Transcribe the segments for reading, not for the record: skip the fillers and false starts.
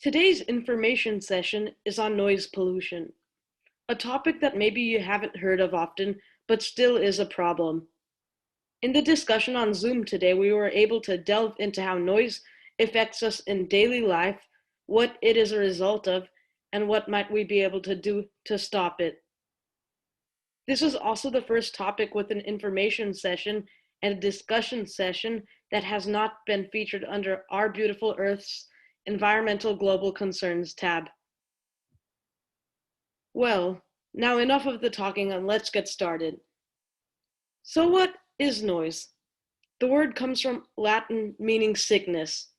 Today's information session is on noise pollution, a topic that maybe you haven't heard of often, but still is a problem. In the discussion on Zoom today, we were able to delve into how noise affects us in daily life, what it is a result of, and what might we be able to do to stop it. This is also the first topic with an information session and a discussion session that has not been featured under Our Beautiful Earth's Environmental Global Concerns tab. Well, now enough of the talking and let's get started. So what is noise? The word comes from Latin meaning sickness.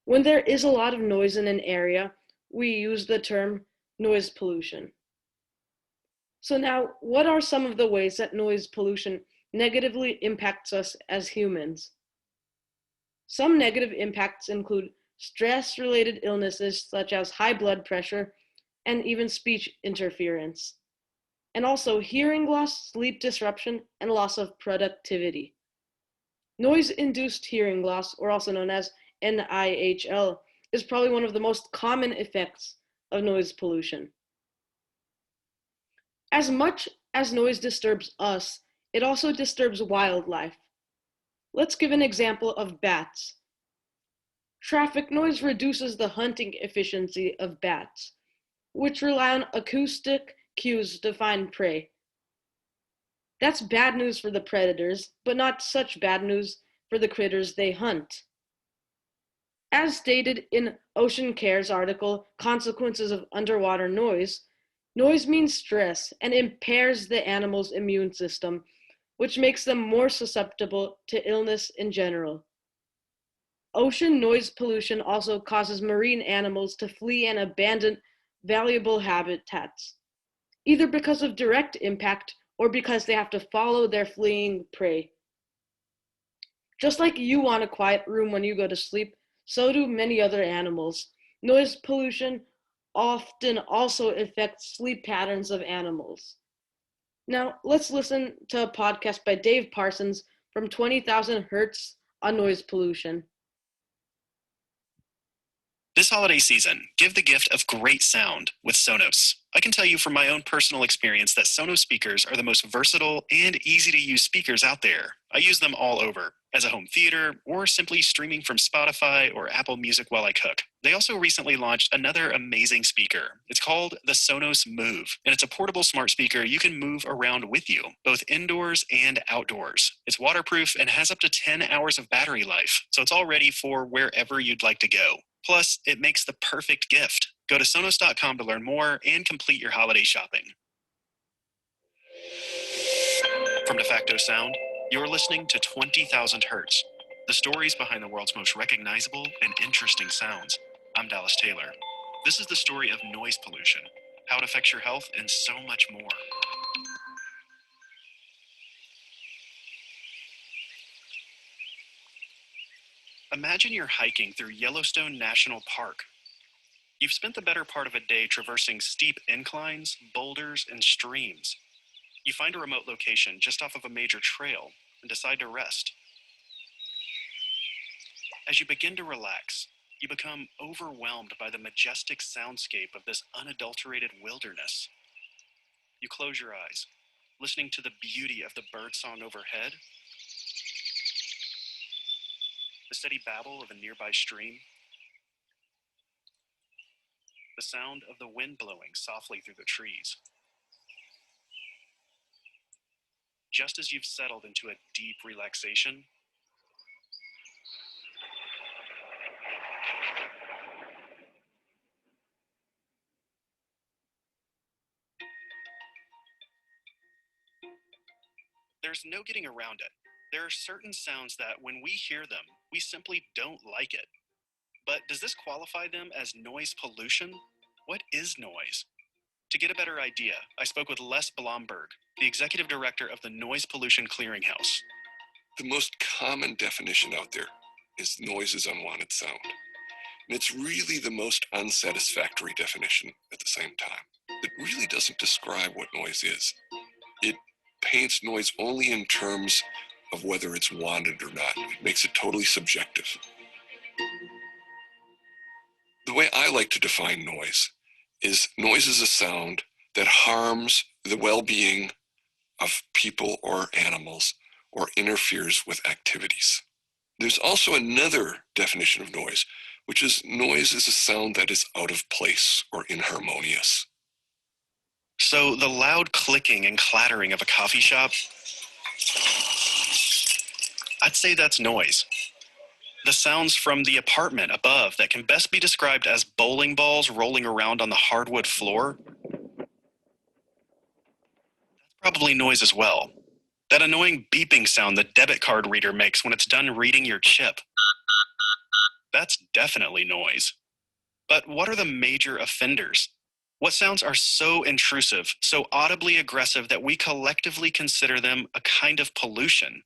When there is a lot of noise in an area, we use the term noise pollution. So now, what are some of the ways that noise pollution negatively impacts us as humans? Some negative impacts include stress-related illnesses such as high blood pressure and even speech interference, and also hearing loss, sleep disruption, and loss of productivity. Noise-induced hearing loss, or also known as NIHL, is probably one of the most common effects of noise pollution. As much as noise disturbs us, it also disturbs wildlife. Let's give an example of bats. Traffic noise reduces the hunting efficiency of bats, which rely on acoustic cues to find prey. That's bad news for the predators, but not such bad news for the critters they hunt. As stated in Ocean Care's article, Consequences of Underwater Noise, noise means stress and impairs the animal's immune system, which makes them more susceptible to illness in general. Ocean noise pollution also causes marine animals to flee and abandon valuable habitats, either because of direct impact or because they have to follow their fleeing prey. Just like you want a quiet room when you go to sleep, so do many other animals. Noise pollution often also affects sleep patterns of animals. Now, let's listen to a podcast by Dave Parsons from 20,000 Hertz on noise pollution. This holiday season, give the gift of great sound with Sonos. I can tell you from my own personal experience that Sonos speakers are the most versatile and easy to use speakers out there. I use them all over, as a home theater, or simply streaming from Spotify or Apple Music while I cook. They also recently launched another amazing speaker. It's called the Sonos Move, and it's a portable smart speaker you can move around with you, both indoors and outdoors. It's waterproof and has up to 10 hours of battery life, so it's all ready for wherever you'd like to go. Plus, it makes the perfect gift. Go to Sonos.com to learn more and complete your holiday shopping. From De Facto Sound, you're listening to 20,000 Hertz, the stories behind the world's most recognizable and interesting sounds. I'm Dallas Taylor. This is the story of noise pollution, how it affects your health, and so much more. Imagine you're hiking through Yellowstone National Park. You've spent the better part of a day traversing steep inclines, boulders, and streams. You find a remote location just off of a major trail and decide to rest. As you begin to relax, you become overwhelmed by the majestic soundscape of this unadulterated wilderness. You close your eyes, listening to the beauty of the birdsong overhead, the steady babble of a nearby stream, the sound of the wind blowing softly through the trees. Just as you've settled into a deep relaxation, there's no getting around it. There are certain sounds that when we hear them, we simply don't like it. But does this qualify them as noise pollution? What is noise? To get a better idea, I spoke with Les Blomberg, the executive director of the Noise Pollution Clearinghouse. The most common definition out there is noise is unwanted sound. And it's really the most unsatisfactory definition at the same time. It really doesn't describe what noise is. It paints noise only in terms of whether it's wanted or not. It makes it totally subjective. The way I I like to define noise is a sound that harms the well-being of people or animals or interferes with activities. There's also another definition of noise, which is noise is a sound that is out of place or inharmonious. So the loud clicking and clattering of a coffee shop, I'd say that's noise. The sounds from the apartment above that can best be described as bowling balls rolling around on the hardwood floor, that's probably noise as well. That annoying beeping sound the debit card reader makes when it's done reading your chip, that's definitely noise. But what are the major offenders? What sounds are so intrusive, so audibly aggressive that we collectively consider them a kind of pollution?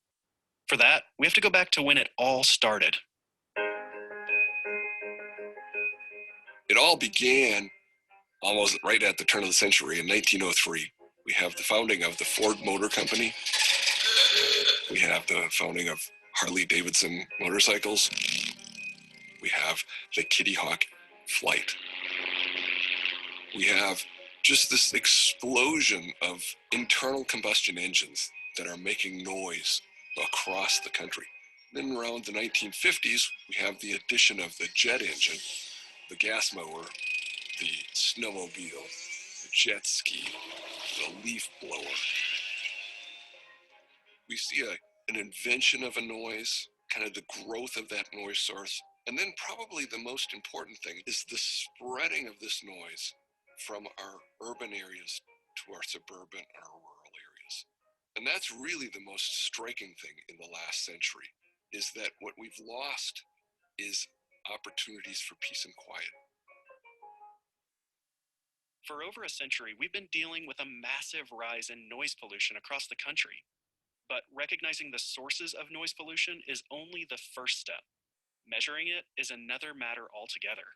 For that, we have to go back to when it all started. It all began almost right at the turn of the century in 1903. We have the founding of the Ford Motor Company. We have the founding of Harley-Davidson motorcycles. We have the Kitty Hawk flight. We have just this explosion of internal combustion engines that are making noise across the country. Then around the 1950s, we have the addition of the jet engine, the gas mower, the snowmobile, the jet ski, the leaf blower. We see an invention of a noise, kind of the growth of that noise source. And then probably the most important thing is the spreading of this noise from our urban areas to our suburban and our rural areas. And that's really the most striking thing in the last century, is that what we've lost is opportunities for peace and quiet. For over a century, we've been dealing with a massive rise in noise pollution across the country. But recognizing the sources of noise pollution is only the first step. Measuring it is another matter altogether.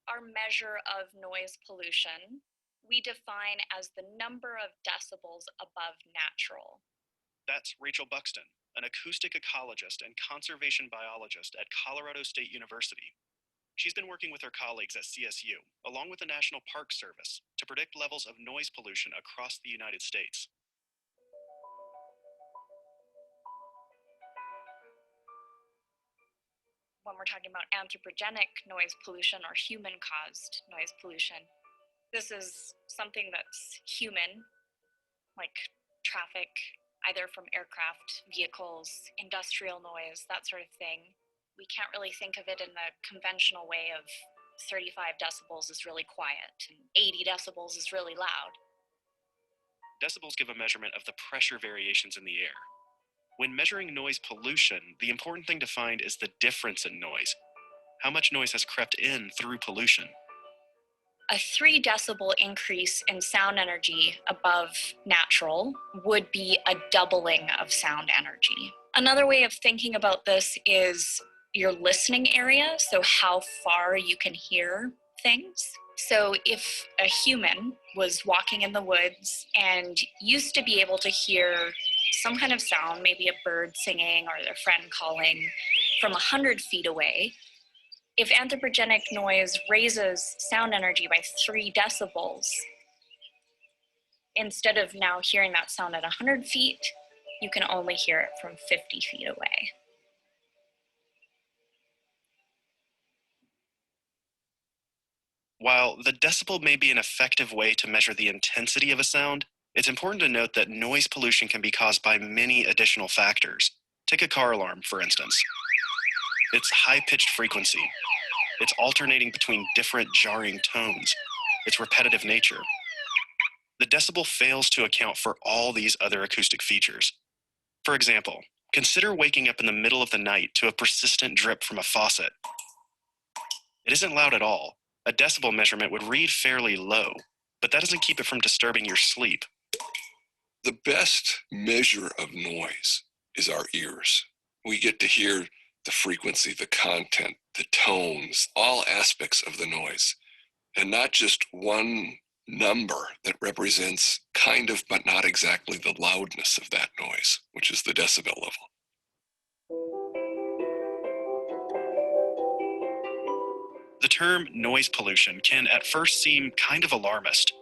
Our measure of noise pollution, we define as the number of decibels above natural. That's Rachel Buxton, an acoustic ecologist and conservation biologist at Colorado State University. She's been working with her colleagues at CSU, along with the National Park Service, to predict levels of noise pollution across the United States. When we're talking about anthropogenic noise pollution or human-caused noise pollution, this is something that's human, like traffic, either from aircraft, vehicles, industrial noise, that sort of thing. We can't really think of it in the conventional way of 35 decibels is really quiet and 80 decibels is really loud. Decibels give a measurement of the pressure variations in the air. When measuring noise pollution, the important thing to find is the difference in noise. How much noise has crept in through pollution? A 3 decibel increase in sound energy above natural would be a doubling of sound energy. Another way of thinking about this is your listening area, so how far you can hear things. So if a human was walking in the woods and used to be able to hear some kind of sound, maybe a bird singing or their friend calling from 100 feet away, if anthropogenic noise raises sound energy by 3 decibels, instead of now hearing that sound at 100 feet, you can only hear it from 50 feet away. While the decibel may be an effective way to measure the intensity of a sound, it's important to note that noise pollution can be caused by many additional factors. Take a car alarm, for instance. Its high-pitched frequency, its alternating between different jarring tones, its repetitive nature. The decibel fails to account for all these other acoustic features. For example, consider waking up in the middle of the night to a persistent drip from a faucet. It isn't loud at all. A decibel measurement would read fairly low, but that doesn't keep it from disturbing your sleep. The best measure of noise is our ears. We get to hear the frequency, the content, the tones, all aspects of the noise, and not just one number that represents kind of but not exactly the loudness of that noise, which is the decibel level. The term noise pollution can at first seem kind of alarmist.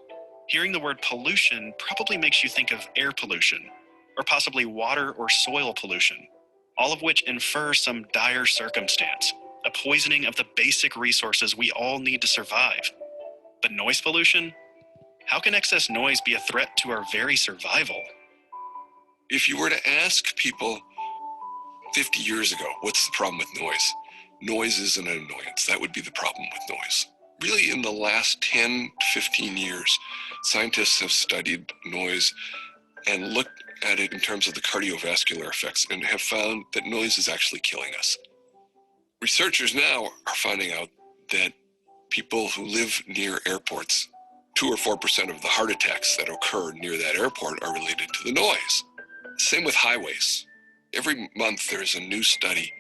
Hearing the word pollution probably makes you think of air pollution, or possibly water or soil pollution, all of which infer some dire circumstance, a poisoning of the basic resources we all need to survive. But noise pollution? How can excess noise be a threat to our very survival? If you were to ask people 50 years ago, what's the problem with noise? Noise is an annoyance. That would be the problem with noise. Really, in the last 10 to 15 years, scientists have studied noise and looked at it in terms of the cardiovascular effects and have found that noise is actually killing us. Researchers now are finding out that people who live near airports, 2 or 4% of the heart attacks that occur near that airport are related to the noise. Same with highways. Every month there's a new study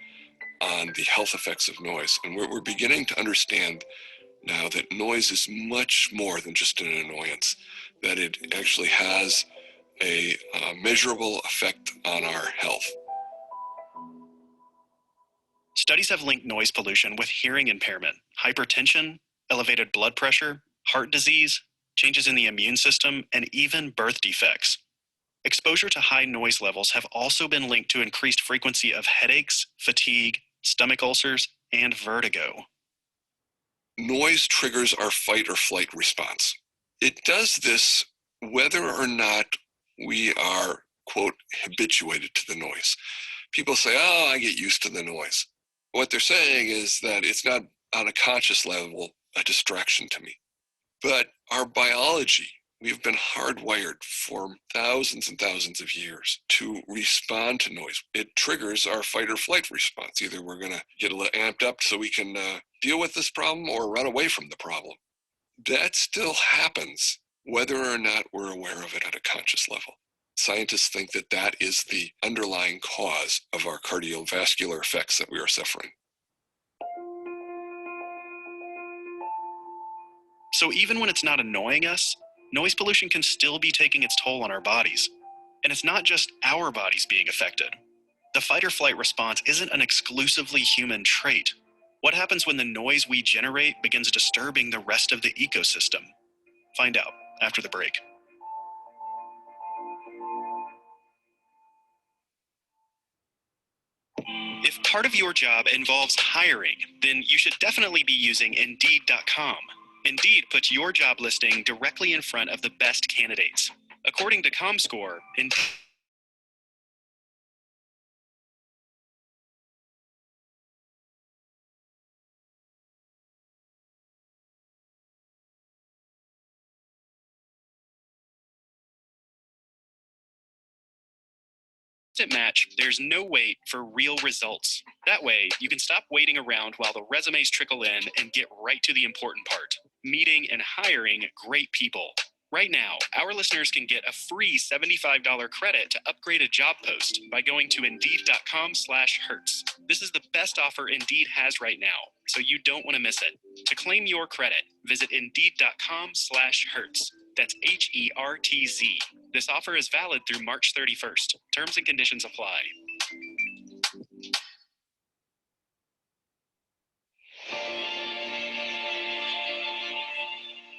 on the health effects of noise, and we're beginning to understand now that noise is much more than just an annoyance, that it actually has a measurable effect on our health. Studies have linked noise pollution with hearing impairment, hypertension, elevated blood pressure, heart disease, changes in the immune system, and even birth defects. Exposure to high noise levels have also been linked to increased frequency of headaches, fatigue, stomach ulcers, and vertigo. Noise triggers our fight or flight response. It does this whether or not we are, quote, habituated to the noise. People say, oh, I get used to the noise. What they're saying is that it's not on a conscious level a distraction to me. But our biology, we've been hardwired for thousands and thousands of years to respond to noise. It triggers our fight or flight response. Either we're going to get a little amped up so we can deal with this problem or run away from the problem. That still happens whether or not we're aware of it at a conscious level. Scientists think that that is the underlying cause of our cardiovascular effects that we are suffering. So even when it's not annoying us, noise pollution can still be taking its toll on our bodies. And it's not just our bodies being affected. The fight or flight response isn't an exclusively human trait. What happens when the noise we generate begins disturbing the rest of the ecosystem? Find out after the break. If part of your job involves hiring, then you should definitely be using Indeed.com. Indeed puts your job listing directly in front of the best candidates. According to ComScore, Indeed match, there's no wait for real results. That way, you can stop waiting around while the resumes trickle in and get right to the important part, meeting and hiring great people. Right now, our listeners can get a free $75 credit to upgrade a job post by going to Indeed.com/Hertz. This is the best offer Indeed has right now, so you don't want to miss it. To claim your credit, visit Indeed.com/Hertz. That's HERTZ. This offer is valid through March 31st. Terms and conditions apply.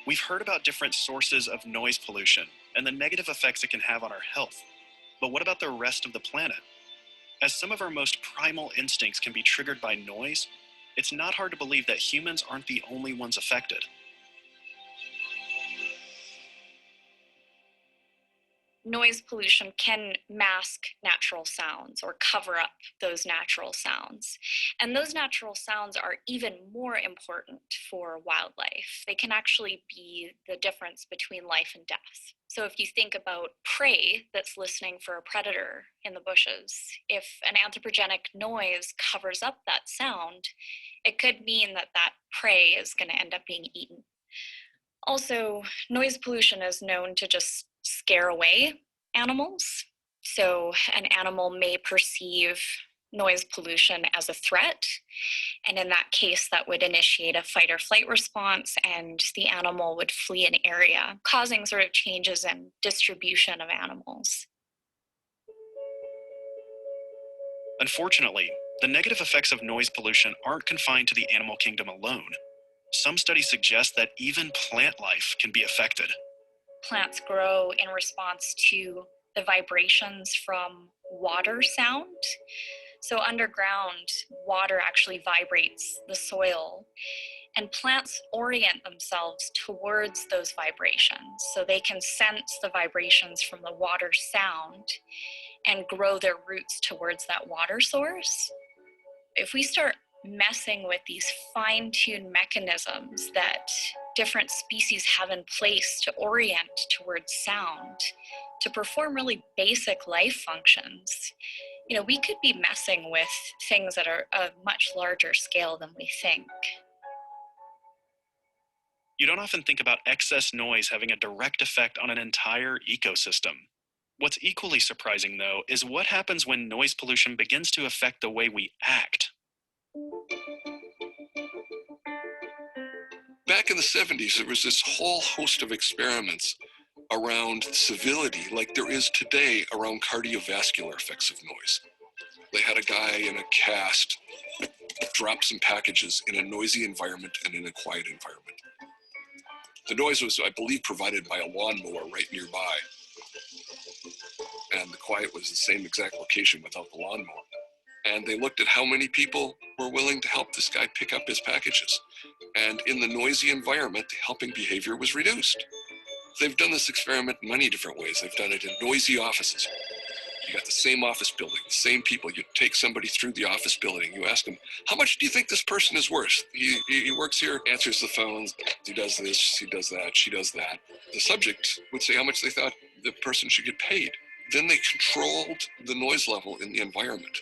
We've heard about different sources of noise pollution and the negative effects it can have on our health. But what about the rest of the planet? As some of our most primal instincts can be triggered by noise, it's not hard to believe that humans aren't the only ones affected. Noise pollution can mask natural sounds or cover up those natural sounds. And those natural sounds are even more important for wildlife. They can actually be the difference between life and death. So if you think about prey that's listening for a predator in the bushes, if an anthropogenic noise covers up that sound, it could mean that that prey is going to end up being eaten. Also, noise pollution is known to just scare away animals. So an animal may perceive noise pollution as a threat, and in that case, that would initiate a fight or flight response, and the animal would flee an area, causing sort of changes in distribution of animals. Unfortunately, the negative effects of noise pollution aren't confined to the animal kingdom alone. Some studies suggest that even plant life can be affected. Plants grow in response to the vibrations from water sound. So underground, water actually vibrates the soil, and plants orient themselves towards those vibrations. So they can sense the vibrations from the water sound and grow their roots towards that water source. If we start messing with these fine-tuned mechanisms that different species have in place to orient towards sound, to perform really basic life functions, we could be messing with things that are a much larger scale than we think. You don't often think about excess noise having a direct effect on an entire ecosystem. What's equally surprising, though, is what happens when noise pollution begins to affect the way we act. Back in the 70s, there was this whole host of experiments around civility, like there is today around cardiovascular effects of noise. They had a guy in a cast drop some packages in a noisy environment and in a quiet environment. The noise was, I believe, provided by a lawnmower right nearby. And the quiet was the same exact location without the lawnmower. And they looked at how many people were willing to help this guy pick up his packages. And in the noisy environment, the helping behavior was reduced. They've done this experiment in many different ways. They've done it in noisy offices. You got the same office building, the same people. You take somebody through the office building. You ask them, how much do you think this person is worth? He works here, answers the phones. He does this, he does that, she does that. The subject would say how much they thought the person should get paid. Then they controlled the noise level in the environment.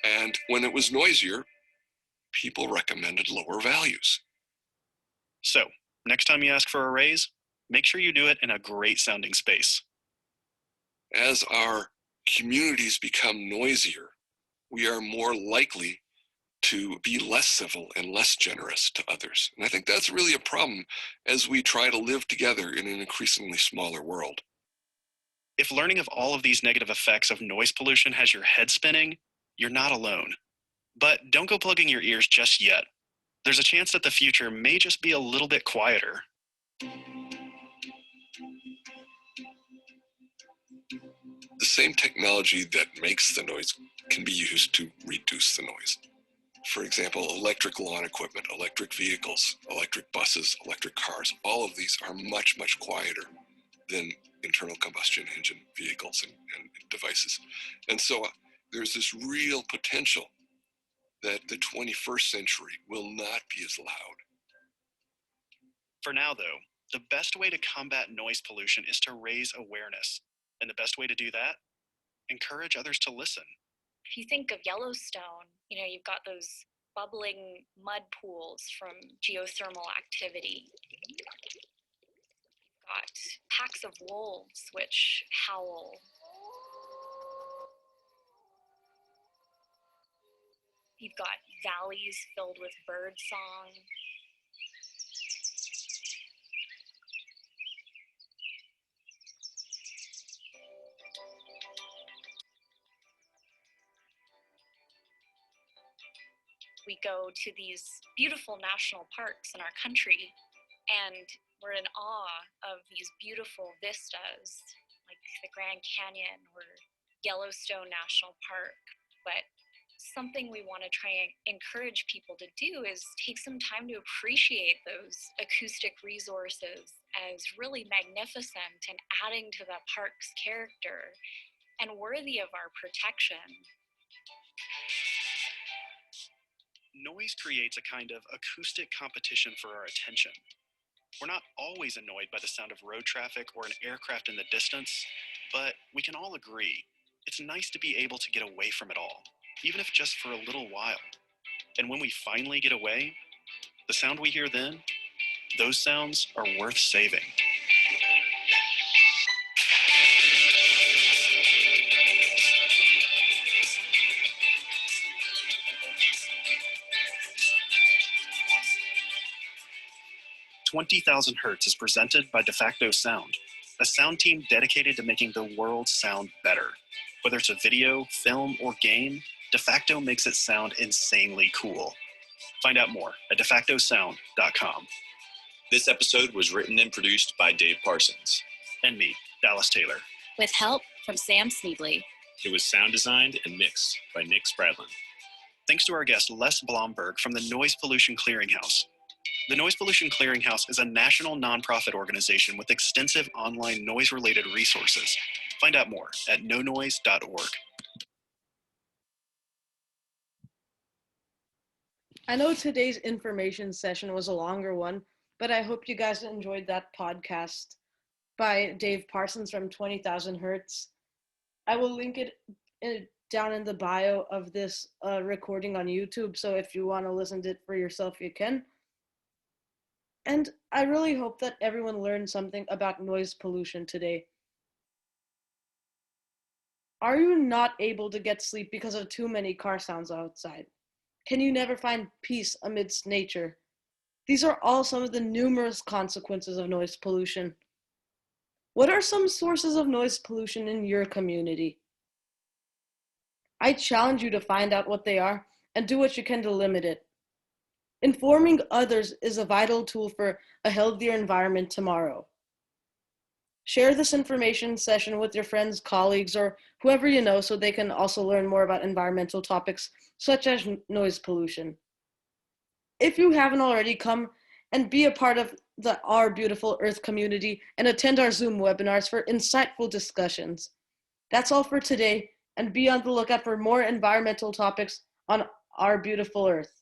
And when it was noisier, people recommended lower values. So, next time you ask for a raise, make sure you do it in a great sounding space. As our communities become noisier, we are more likely to be less civil and less generous to others. And I think that's really a problem as we try to live together in an increasingly smaller world. If learning of all of these negative effects of noise pollution has your head spinning, you're not alone. But don't go plugging your ears just yet. There's a chance that the future may just be a little bit quieter. The same technology that makes the noise can be used to reduce the noise. For example, electric lawn equipment, electric vehicles, electric buses, electric cars, all of these are much, much quieter than internal combustion engine vehicles and devices. And so there's this real potential that the 21st century will not be as loud. For now, though, the best way to combat noise pollution is to raise awareness. And the best way to do that? Encourage others to listen. If you think of Yellowstone, you've got those bubbling mud pools from geothermal activity. You've got packs of wolves which howl. You've got valleys filled with bird song. We go to these beautiful national parks in our country, and we're in awe of these beautiful vistas, like the Grand Canyon or Yellowstone National Park. But something we want to try and encourage people to do is take some time to appreciate those acoustic resources as really magnificent and adding to the park's character and worthy of our protection. Noise creates a kind of acoustic competition for our attention. We're not always annoyed by the sound of road traffic or an aircraft in the distance, but we can all agree it's nice to be able to get away from it all, even if just for a little while. And when we finally get away, the sound we hear then, those sounds are worth saving. Twenty Thousand Hertz is presented by De Facto Sound, a sound team dedicated to making the world sound better. Whether it's a video, film, or game, De Facto makes it sound insanely cool. Find out more at defactosound.com. This episode was written and produced by Dave Parsons. And me, Dallas Taylor. With help from Sam Sneedley. It was sound designed and mixed by Nick Spradlin. Thanks to our guest Les Blomberg from the Noise Pollution Clearinghouse. The Noise Pollution Clearinghouse is a national nonprofit organization with extensive online noise-related resources. Find out more at nonoise.org. I know today's information session was a longer one, but I hope you guys enjoyed that podcast by Dave Parsons from 20,000 Hertz. I will link it down in the bio of this recording on YouTube, so if you want to listen to it for yourself, you can. And I really hope that everyone learned something about noise pollution today. Are you not able to get sleep because of too many car sounds outside? Can you never find peace amidst nature? These are all some of the numerous consequences of noise pollution. What are some sources of noise pollution in your community? I challenge you to find out what they are and do what you can to limit it. Informing others is a vital tool for a healthier environment tomorrow. Share this information session with your friends, colleagues, or whoever you know so they can also learn more about environmental topics such as noise pollution. If you haven't already, come and be a part of the Our Beautiful Earth community and attend our Zoom webinars for insightful discussions. That's all for today, and be on the lookout for more environmental topics on Our Beautiful Earth.